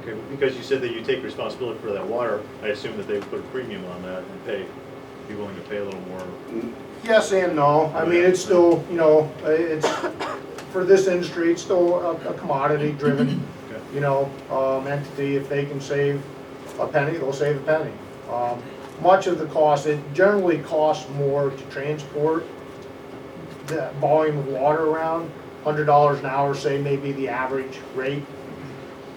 Okay, because you said that you take responsibility for that water, I assume that they would put a premium on that and be willing to pay a little more. Yes and no. I mean, it's still, you know, it's, for this industry, it's still a commodity driven, you know, entity. If they can save a penny, they'll save a penny. Much of the cost, it generally costs more to transport the volume of water around. $100 an hour, say, maybe the average rate.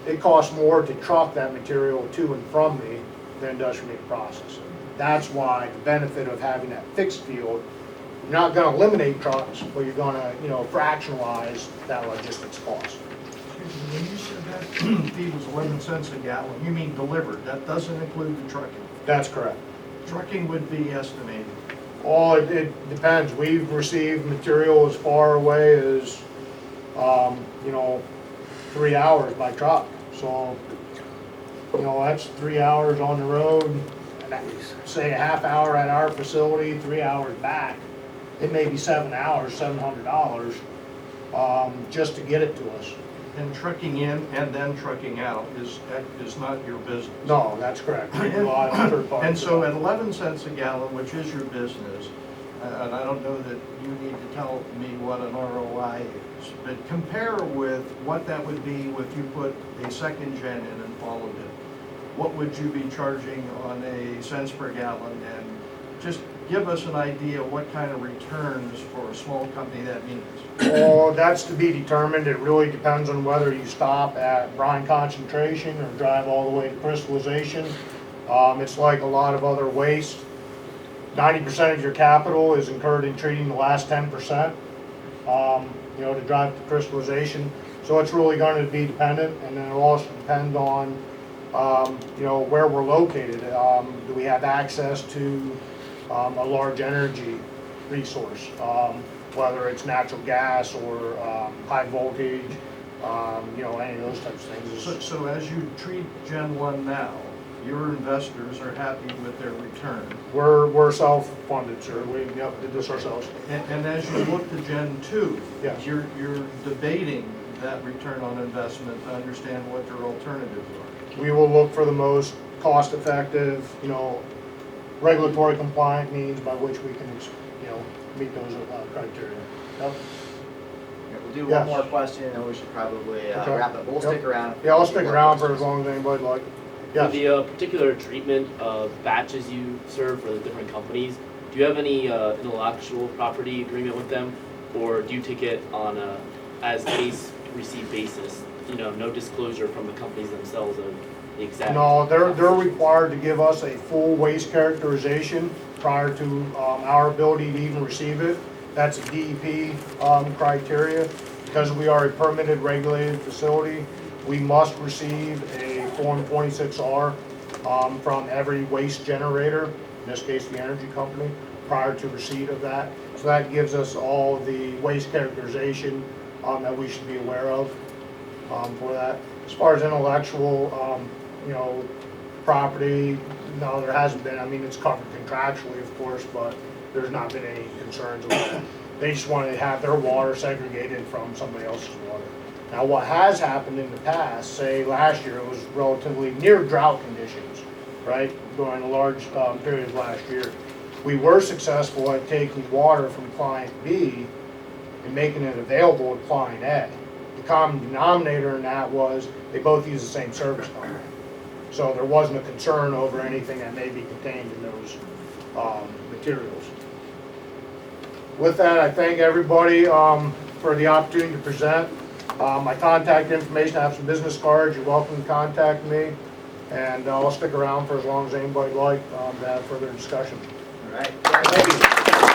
It costs more to truck that material to and from me than it does for me to process it. That's why the benefit of having that fixed field, you're not gonna eliminate trucks, but you're gonna, you know, fractionalize that logistics cost. When you said that fee was 11 cents a gallon, you mean delivered, that doesn't include the trucking? That's correct. Trucking would be estimated. Oh, it depends. We've received material as far away as, you know, 3 hours by truck. So, you know, that's 3 hours on the road, and say a half hour at our facility, 3 hours back. It may be 7 hours, $700, just to get it to us. And trucking in and then trucking out is not your business. No, that's correct. We rely on third parties. And so at 11 cents a gallon, which is your business, and I don't know that you need to tell me what an ROI is, but compare with what that would be if you put a second gen in and followed it. What would you be charging on a cents per gallon? And just give us an idea what kind of returns for a small company that means. Oh, that's to be determined. It really depends on whether you stop at brine concentration or drive all the way to crystallization. It's like a lot of other waste. 90% of your capital is incurred in treating the last 10%, you know, to drive to crystallization. So it's really going to be dependent, and then it'll also depend on, you know, where we're located. Do we have access to a large energy resource, whether it's natural gas or high voltage, you know, any of those types of things. So as you treat Gen 1 now, your investors are happy with their return. We're self-funded, sir. We did this ourselves. And as you look to Gen 2, Yes. you're debating that return on investment to understand what your alternatives are. We will look for the most cost-effective, you know, regulatory compliant means by which we can, you know, meet those criteria. Yep. Yeah, we'll do Yes. one more question, and we should probably Okay. wrap up. We'll Yep. stick around. Yeah, I'll stick around for as long as anybody like. Yes. The particular treatment of batches you serve for the different companies, do you have any intellectual property agreement with them, or do you take it on a as case received basis? You know, no disclosure from the companies themselves of the exact. No, they're required to give us a full waste characterization prior to our ability to even receive it. That's a DEP criteria. Because we are a permitted regulated facility, we must receive a Form 26R from every waste generator, in this case the energy company, prior to receipt of that. So that gives us all the waste characterization that we should be aware of for that. As far as intellectual, you know, property, no, there hasn't been. I mean, it's covered contractually, of course, but there's not been any concerns with that. They just want to have their water segregated from somebody else's water. Now, what has happened in the past, say last year, it was relatively near drought conditions, right, during a large period of last year. We were successful at taking water from client B and making it available to client A. The common denominator in that was they both use the same service company. So there wasn't a concern over anything that may be contained in those materials. With that, I thank everybody for the opportunity to present. My contact information, I have some business cards. You're welcome to contact me. And I'll stick around for as long as anybody would like to have further discussion. All right. Thank you.